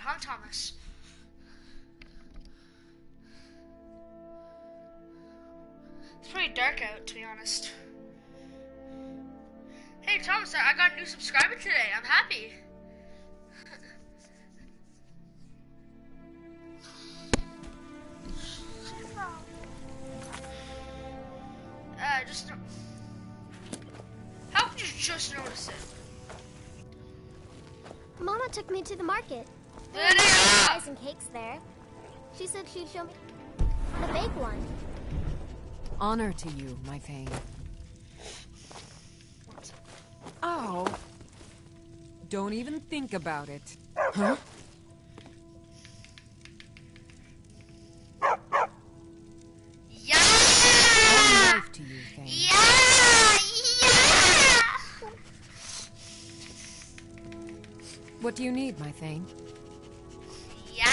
huh, Thomas? It's pretty dark out, to be honest. Hey, Thomas, I got a new subscriber today. I'm happy. How could you just notice it? Mama took me to the market. There Lydia! were pies and cakes there. She said she'd show me how to bake one. Honor to you, my Thane. Oh. Don't even think about it. Huh? Yeah! Long life to you, Thane. Yeah! What do you need, my Thane? Yeah,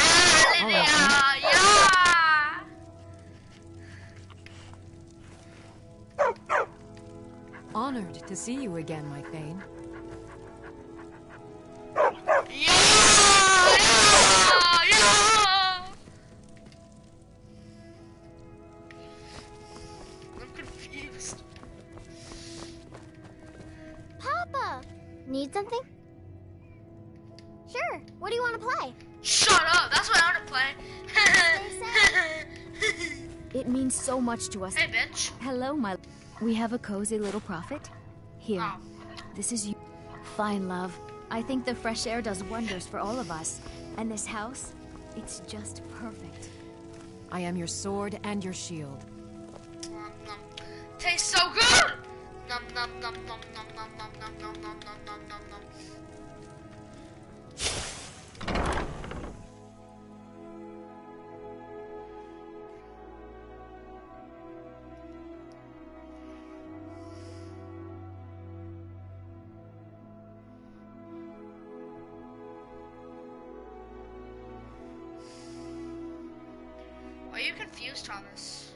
Lydia! Yeah! Honored to see you again, my Thane. Yeah! Yeah! Yeah! I'm confused. Papa! Need something? Sure. What do you want to play? Shut up! That's what I want to play. It means so much to us. Hey, bitch. Hello, my... We have a cozy little prophet. Here, Oh. this is you. Fine, love. I think the fresh air does wonders for all of us. And this house, it's just perfect. I am your sword and your shield. Nom, nom. Tastes so good! Nom nom nom nom nom nom nom nom nom nom nom nom nom nom. Are you confused, Thomas?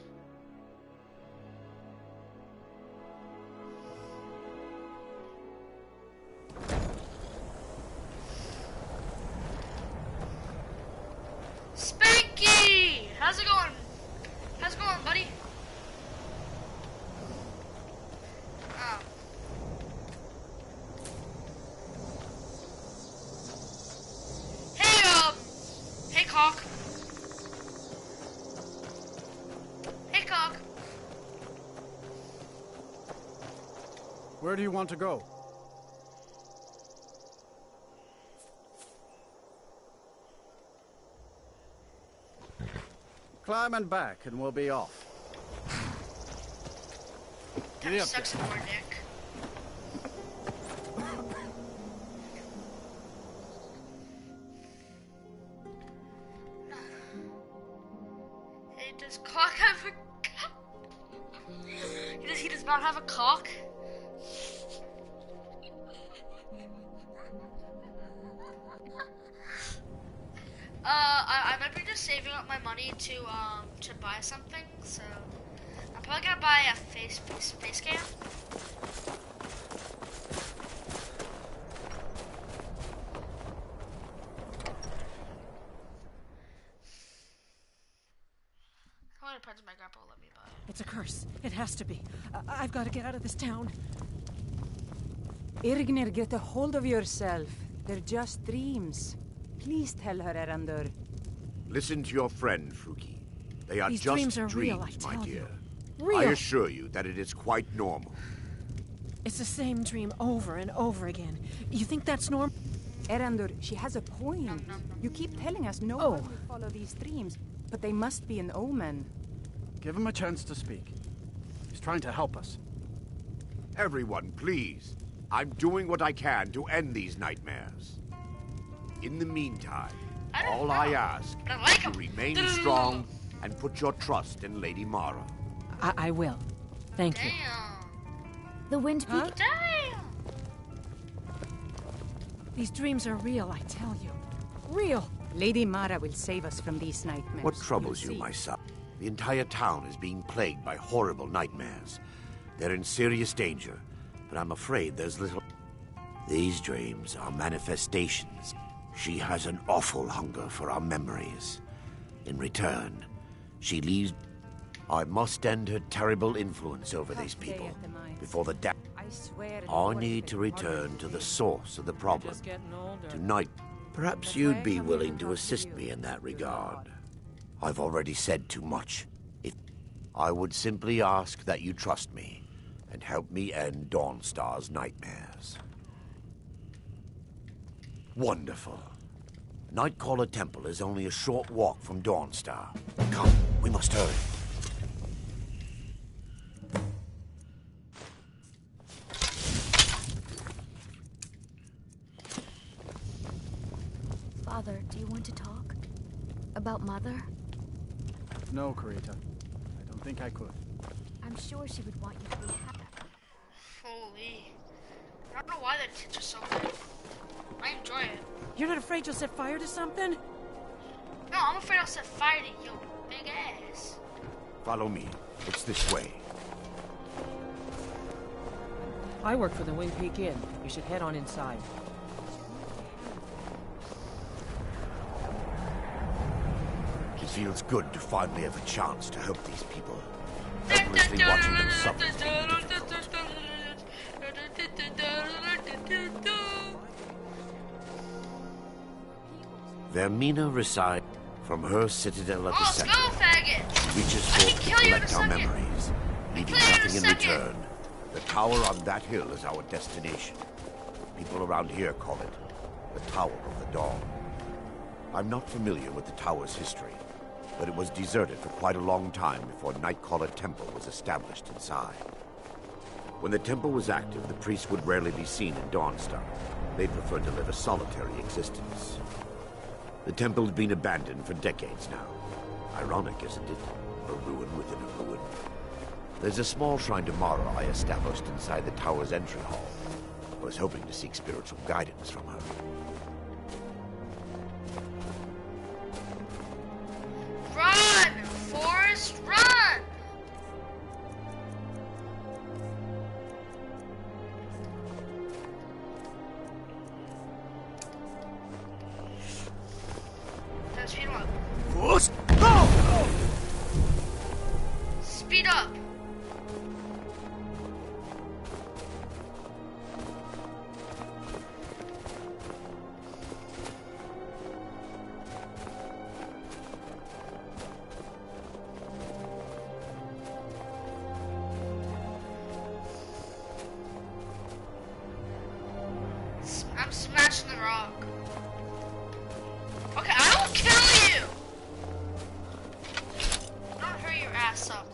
Spanky! How's it going? How's it going, buddy? Oh. Hey, Cock. Hey, Cock. Where do you want to go? Climb and back, and we'll be off. Giddy up Sucks there. more dick. Hey, does Cock have a cock? He does not have a cock? I might be just saving up my money to buy something, so I'm probably gonna buy a face cam. How many parts my grandpa will let me buy? It's a curse. It has to be. I've got to get out of this town. Irgnir, get a hold of yourself. They're just dreams. Please tell her, Erandur. Listen to your friend, Fuki. They are These just dreams are real, I my tell dear. you. Real. I assure you that it is quite normal. It's the same dream over and over again. You think that's normal? Erandur, she has a point. You keep telling us no one will follow these dreams, but they must be an omen. Give him a chance to speak. He's trying to help us. Everyone, please. I'm doing what I can to end these nightmares. In the meantime, all I ask but I like is to 'em. remain strong and put your trust in Lady Mara. I will. Thank you. Damn. The Wind Peak. Damn. These dreams are real, I tell you. Real. Lady Mara will save us from these nightmares. What troubles You'll you, see. my son? The entire town is being plagued by horrible nightmares. They're in serious danger, but I'm afraid there's little... These dreams are manifestations She has an awful hunger for our memories. In return, she leaves... I must end her terrible influence over these people before the death. I swear. I need to return to the source of the problem. Tonight, perhaps you'd be willing to assist me in that regard. I've already said too much. If I would simply ask that you trust me and help me end Dawnstar's nightmares. Wonderful. Nightcaller Temple is only a short walk from Dawnstar. Come, we must hurry. Father, do you want to talk? About Mother? No, Karita. I don't think I could. I'm sure she would want you to be happy. Holy. I don't know why the tits are so good. I enjoy it. You're not afraid you'll set fire to something? No, I'm afraid I'll set fire to your big ass. Follow me. It's this way. I work for the Wing Peak Inn. You should head on inside. It feels good to finally have a chance to help these people. Helplessly watching them suffer. Vermina resides from her citadel at the center. Let's go, faggot! Reaches I forth can to kill you in a collect our second. memories, leaving kill you in a nothing in second. return. The tower on that hill is our destination. People around here call it the Tower of the Dawn. I'm not familiar with the tower's history, but it was deserted for quite a long time before Nightcaller Temple was established inside. When the temple was active, the priests would rarely be seen in Dawnstar. They preferred to live a solitary existence. The temple's been abandoned for decades now. Ironic, isn't it? A ruin within a ruin. There's a small shrine to Mara I established inside the tower's entry hall. I was hoping to seek spiritual guidance from her. Run, Forrest, run! Let's speed up. First, go! Speed up. I'm smashing the rock. Okay, I will kill you! Don't hurry your ass up.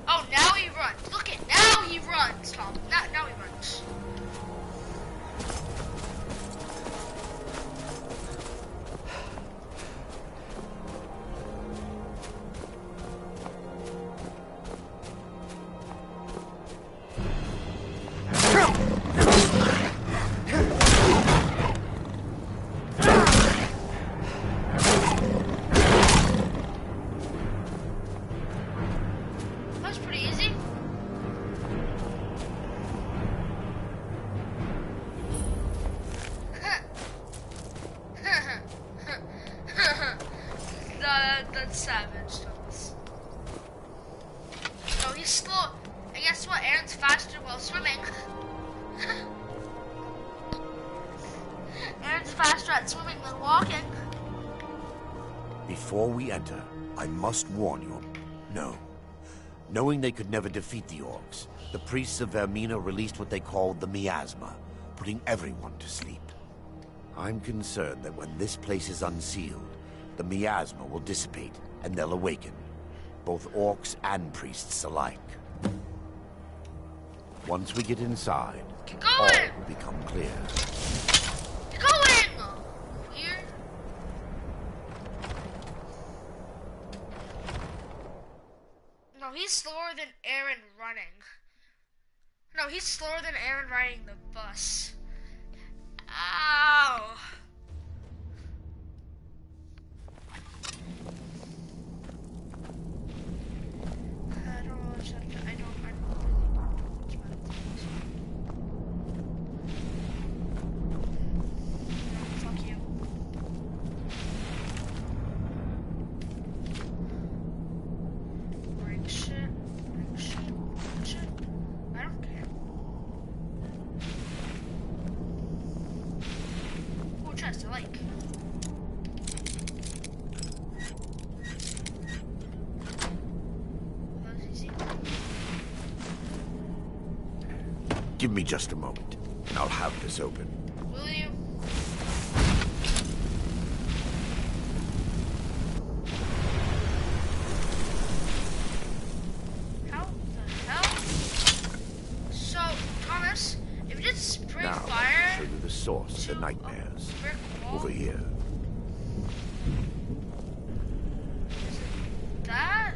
Oh, now he runs. Look at now he runs, Tom. Now he runs. That's pretty easy. That's savage, Thomas. No, he's slow. And guess what? Aaron's faster while swimming. Aaron's faster at swimming than walking. Before we enter, I must warn you. No. Knowing they could never defeat the orcs, the priests of Vermina released what they called the miasma, putting everyone to sleep. I'm concerned that when this place is unsealed, the miasma will dissipate and they'll awaken, both orcs and priests alike. Once we get inside, Keep all going! will become clear. Keep going! Here. No, he's slower than Aaron running. No, he's slower than Aaron riding the bus. Ow! I don't know what's up. I don't really know what's my things. No, fuck you. Ring shit. Ring shit. Ring shit. I don't care. Cool chest, I like. That was easy. Give me just a moment, and I'll have this open. Will you? How the hell? So, Thomas, if you did spray Now, I'll fire show you the source of to the nightmares. a brick wall, Over here. that?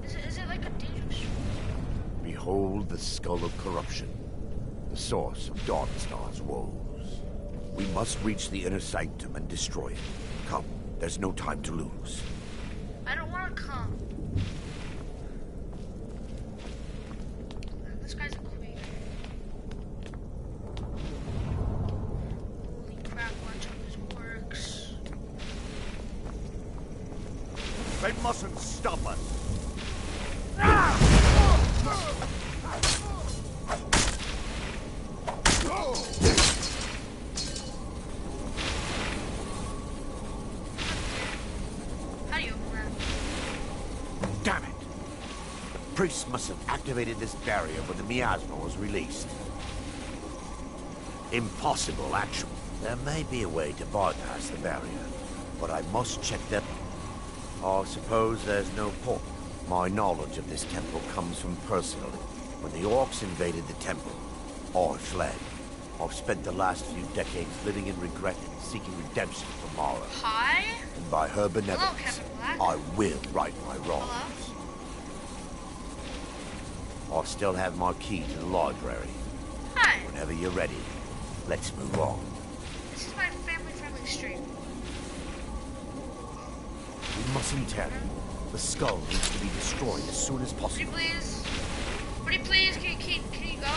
Is it like a dangerous? Behold the skull of corruption, the source of Dawnstar's woes. We must reach the inner sanctum and destroy it. Come, there's no time to lose. I don't want to come. This guy's a queen. Holy crap, watch how this works. They mustn't stop us. How do you open that? Damn it! Priests must have activated this barrier when the miasma was released. Impossible, actually. There may be a way to bypass the barrier, but I must check that. I suppose there's no point. My knowledge of this temple comes from personally. When the orcs invaded the temple, I fled. I've spent the last few decades living in regret and seeking redemption from Mara. Hi? And by her Hello, benevolence, Kevin Black. I will right my wrongs. Hello? I still have my key to the library. Hi. Whenever you're ready, let's move on. This is my family-friendly stream. We mustn't tarry. The skull needs to be destroyed as soon as Pretty possible. please? Pretty please? Can you go?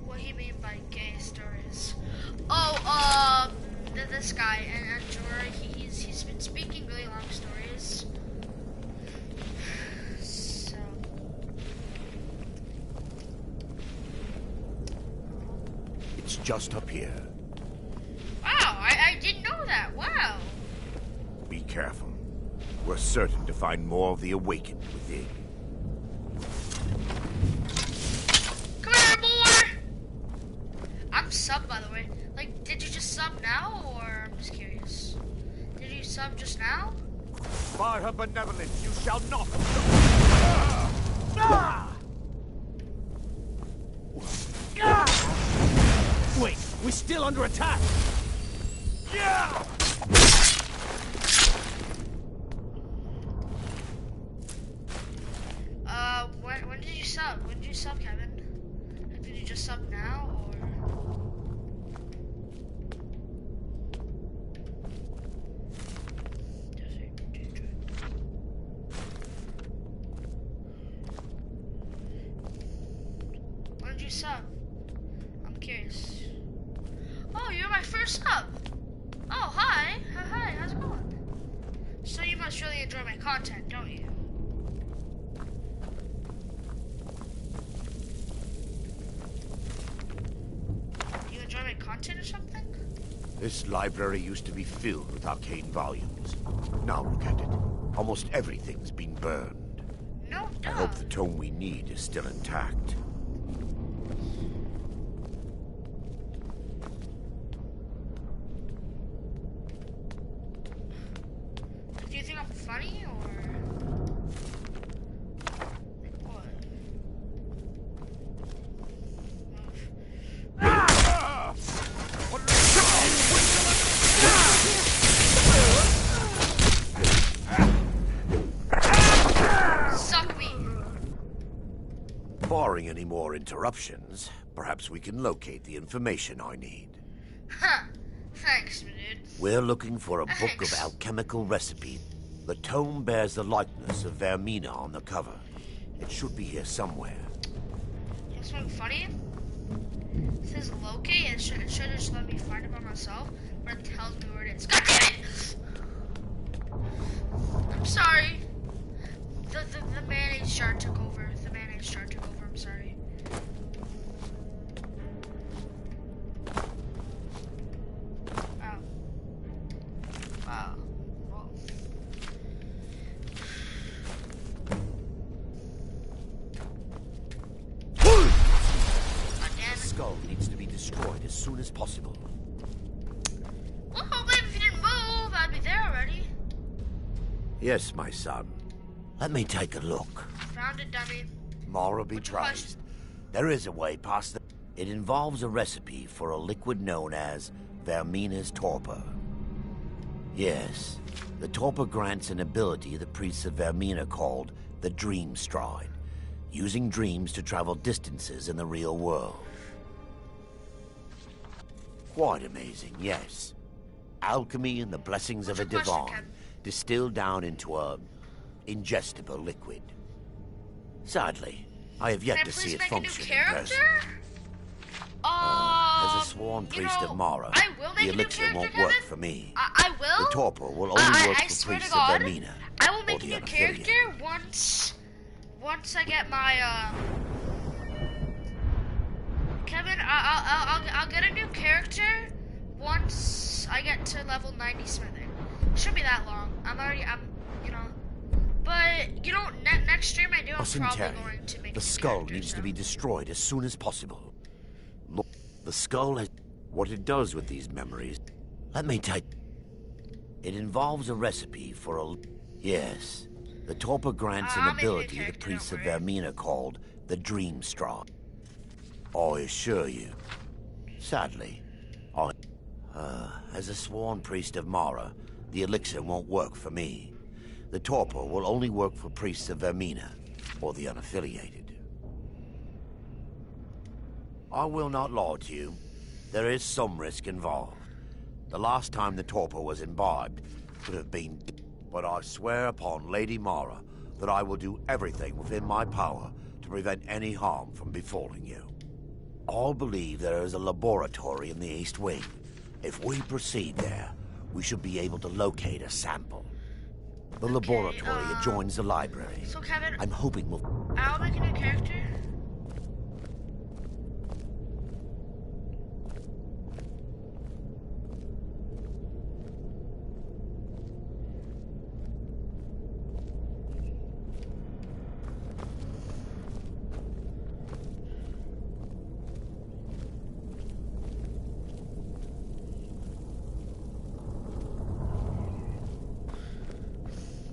What he mean by gay stories? Oh, this guy and Jorah, he's been speaking really long stories. So. It's just up here. Wow, I didn't know that. Wow. Be careful. We're certain to find more of the awakened within. Come here, boy! I'm sub, by the way. Like, did you just sub now, or I'm just curious? Did you sub just now? By her benevolence, you shall not. Wait, we're still under attack! When did you sub? When did you sub, Kevin? Like, did you just sub now, or? When did you sub? I'm curious. Oh, you're my first sub. Oh, hi. Hi, how's it going? So you must really enjoy my content, don't you? Do you enjoy my content or something? This library used to be filled with arcane volumes. Now look at it. Almost everything's been burned. No, I duh. hope the tome we need is still intact. Do you think I'm funny, or? Like what? Barring any more interruptions, perhaps we can locate the information I need. Huh. Thanks, dude. We're looking for a book of Thanks. alchemical recipes. The tome bears the likeness of Vermina on the cover. It should be here somewhere. You know something funny? It says locate, and it should just let me find it by myself, but it tells me where it is. God damn it! I'm sorry. The mayonnaise jar took over. The mayonnaise jar took over. I'm sorry. Wow. Wow. Whoa. God damn The it. skull needs to be destroyed as soon as possible. Well, maybe if you didn't move, I'd be there already. Yes, my son. Let me take a look. Found it, dummy. Mara be What's your praised. question? There is a way past the... It involves a recipe for a liquid known as Vermina's torpor. Yes, the torpor grants an ability the priests of Vermina called the Dream Stride, using dreams to travel distances in the real world. Quite amazing, yes. Alchemy and the blessings What's of a your question, divine, Ken? distilled down into a ingestible liquid. Sadly, I have yet Can I to see please it make a new function in person. character? As a sworn you priest know, of Mara, I will make the a new elixir character, won't work Kevin. for me. I will. The torpor will only work I for swear to priests God, of Vermina. I will or make a the new unaffiliated. character once I get my Kevin, I'll get a new character once I get to level 90 smithing. It shouldn't be that long. You know. But, you know, next stream I do, I'm probably Terry, going to make the a new skull character, needs so. to be destroyed as soon as possible. Look, the skull has... What it does with these memories... Let me take... It involves a recipe for a... Yes, the torpor grants I'll an make a new ability the character, priests of don't worry. Vermina called the Dream Stride. I assure you, sadly, as a sworn priest of Mara, the elixir won't work for me. The torpor will only work for priests of Vermina, or the unaffiliated. I will not lie to you. There is some risk involved. The last time the torpor was imbibed could have been... But I swear upon Lady Mara that I will do everything within my power to prevent any harm from befalling you. I believe there is a laboratory in the East Wing. If we proceed there, we should be able to locate a sample. The laboratory adjoins the library. So, Kevin, I'm hoping we'll... I'll make a new character.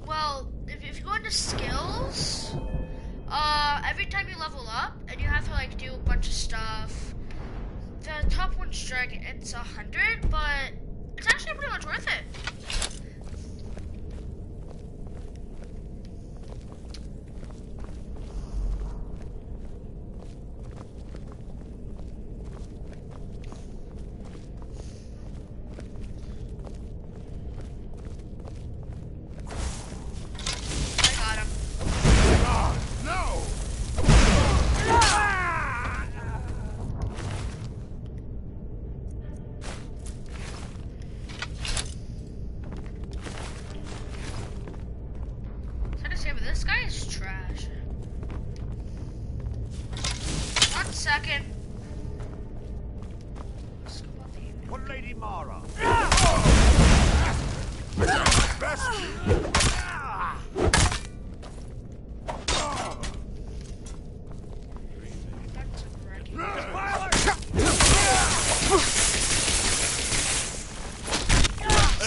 Well, if you go into skills, every time you level up, and you have to like do a bunch of stuff, the top one's dragon, it's 100, but it's actually pretty much worth it. I got him. So to say, but this guy is trash. 1 second. Scoop up here. What Lady Mara? That's a regular.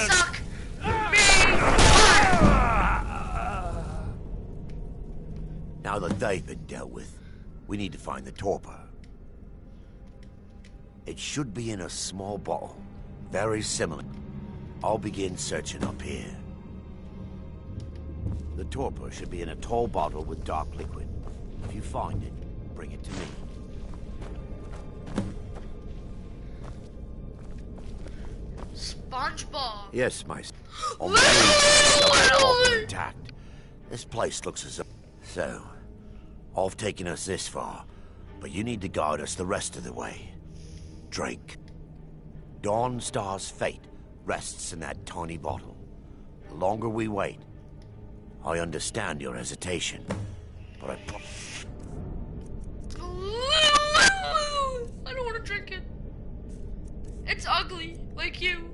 Suck me! Now that they've been dealt with, we need to find the torpor. It should be in a small bottle, very similar. I'll begin searching up here. The torpor should be in a tall bottle with dark liquid. If you find it, bring it to me. SpongeBob. Yes, my son. On the way, intact. This place looks as if... So, I've taken us this far, but you need to guide us the rest of the way. Drink. Dawnstar's fate rests in that tiny bottle. The longer we wait, I understand your hesitation, but I don't want to drink it. It's ugly, like you.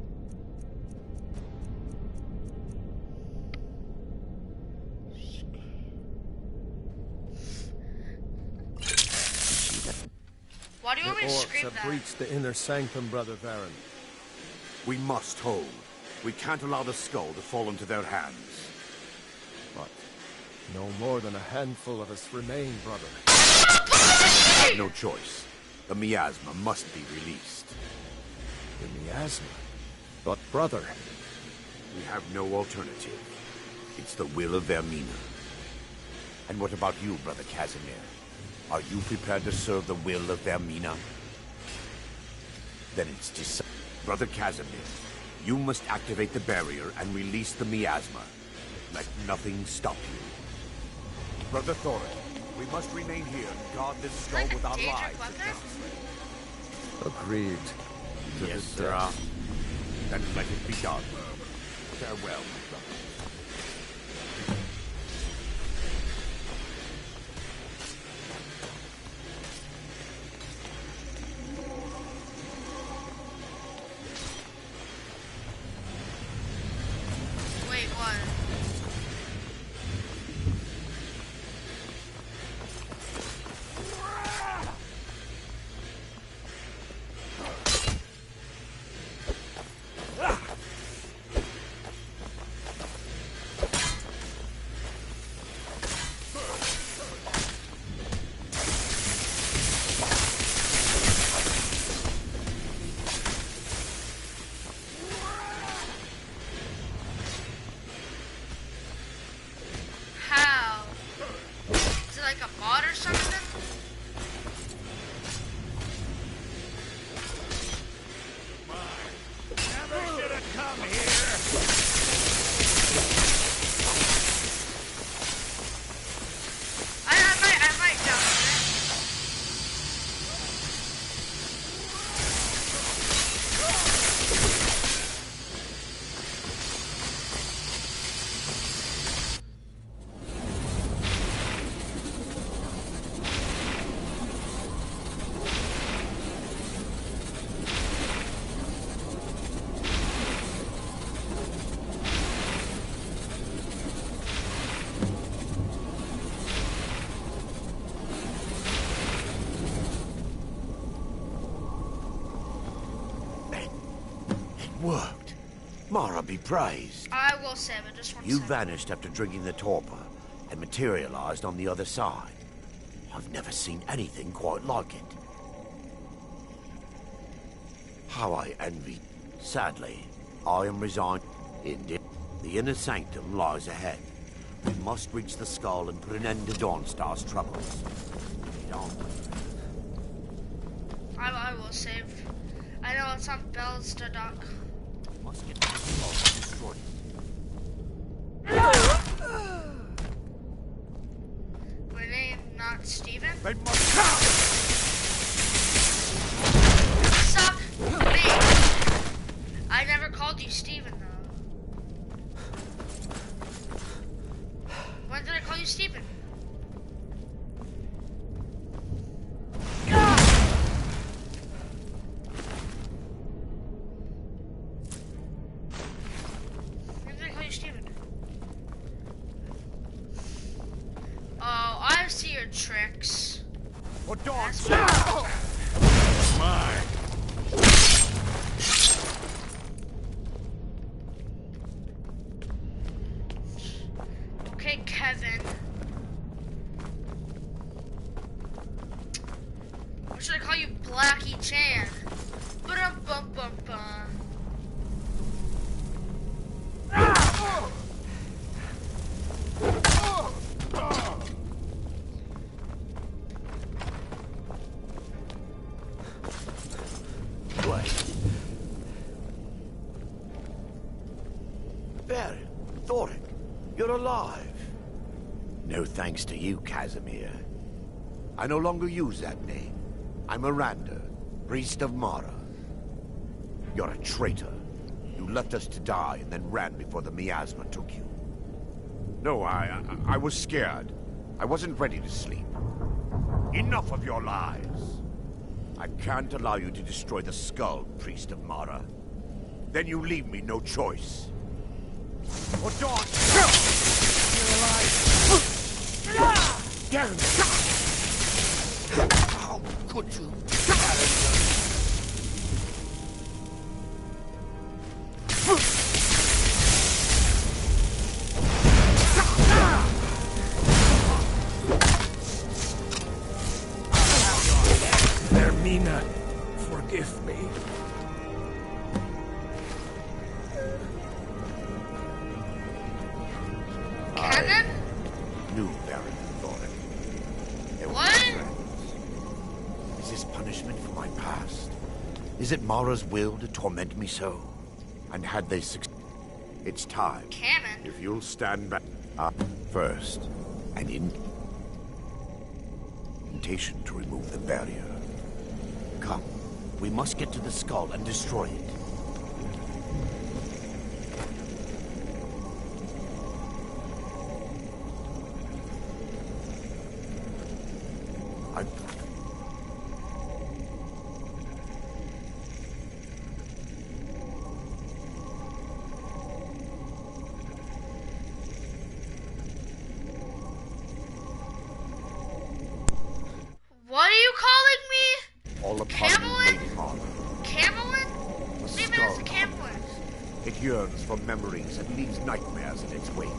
Why do you want me to scream have that? breached the inner sanctum, Brother Baron. We must hold. We can't allow the skull to fall into their hands. But no more than a handful of us remain, brother. I have no choice. The miasma must be released. The miasma? But, brother... We have no alternative. It's the will of Vermina. And what about you, Brother Casimir? Are you prepared to serve the will of Vermina? Then it's decided. Brother Casimir, you must activate the barrier and release the miasma. Let nothing stop you. Brother Thorin, we must remain here and guard this skull Like a with our dangerous lives. weapon? Agreed. To Yes, the sir. death. Then let it be done. Farewell, my brother. Wait, what? How? Is it like a mod or something? I might download it. It worked. Mara be praised. I will save it, just one You second. vanished after drinking the torpor and materialized on the other side. I've never seen anything quite like it. How I envy. Sadly, I am resigned. Indeed, the inner sanctum lies ahead. We must reach the skull and put an end to Dawnstar's troubles. Lead on. I will save. I know it's on Bell's the Dock. Must get to the skull and destroy it. My name not Steven. They must come! Suck me. I never called you Steven though. When did I call you Steven? When did I call you Steven? Oh, I see your tricks. For Dawn's Mine! Okay, Kevin. Or should I call you Blackie Chan? Ba-dum-bum-bum-bum. You're alive. No thanks to you, Casimir. I no longer use that name. I'm Miranda, priest of Mara. You're a traitor. You left us to die and then ran before the miasma took you. No, I was scared. I wasn't ready to sleep. Enough of your lies. I can't allow you to destroy the skull, priest of Mara. Then you leave me no choice. Or Dawn! You're alive! Damn! How could you? Ermina, forgive me. Cannon? New Baron Thorin. They were What? friends. Is this punishment for my past? Is it Mara's will to torment me so? And had they succeeded? It's time. Cannon? If you'll stand back. First, an invitation to remove the barrier. Come, we must get to the skull and destroy it. What are you calling me? All upon Camelin? Lady Mara. Camelin? The Leave it as a skull. Camelin. It yearns for memories and leaves nightmares in its wake.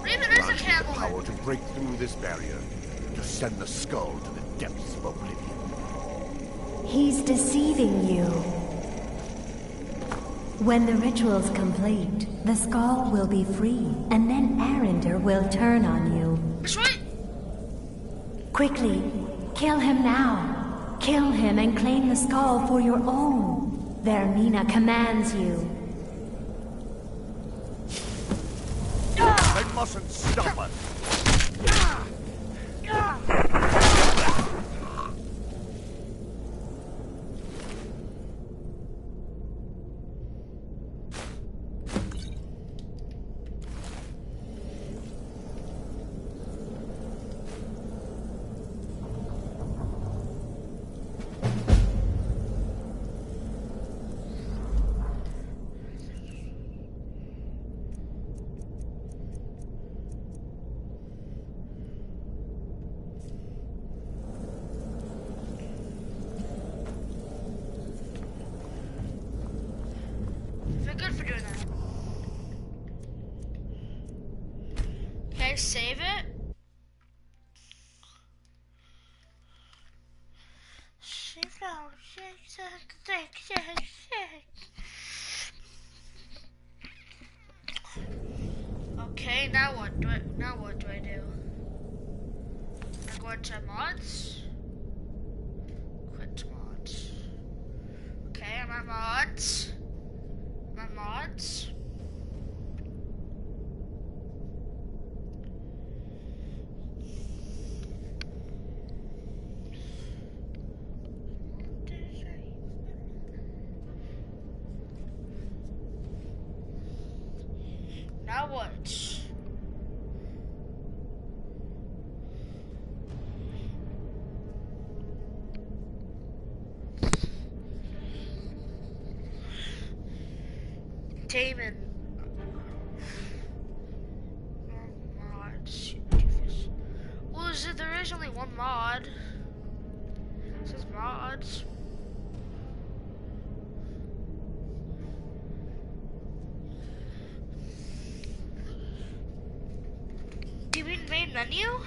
Leave it as a Grant me the Camelin. power to break through this barrier, to send the skull to the depths of oblivion. He's deceiving you. When the ritual's complete, the skull will be free, and then Arender will turn on you. That's right. Quickly, kill him now. Kill him and claim the skull for your own. Vermina commands you. They mustn't stop us! Feel good for doing that. Okay, save it. Save now. Okay, now what do I do? I go into mods. Quit mods. Okay, I'm at mods. My mods. Now what? Damon. Mods. Well, there is only one mod. It says mods. Do you mean main menu?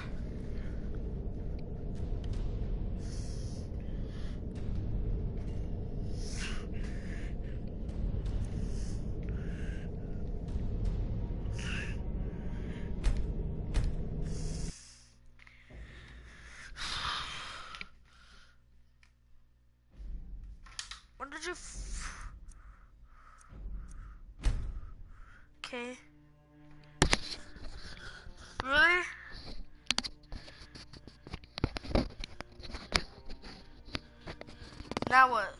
When did you okay. Now what?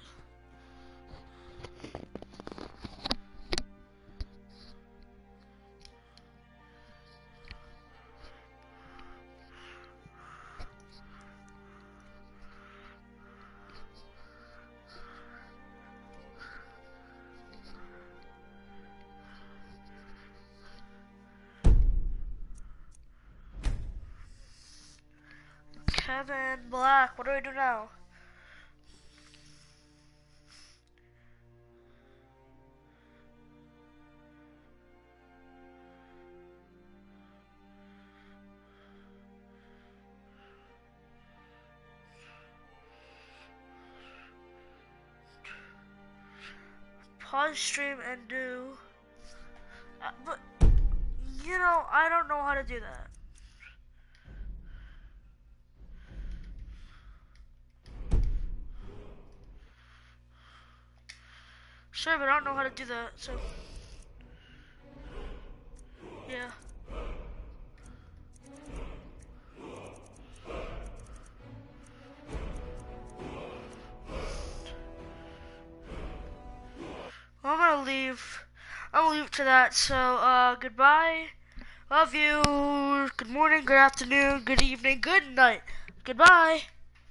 Kevin Black, what do I do now? Pause stream and do. But, you know, I don't know how to do that. Sure, but I don't know how to do that, so. Yeah. Well, I'm gonna leave. I'm gonna leave it to that, so, goodbye. Love you. Good morning, good afternoon, good evening, good night. Goodbye.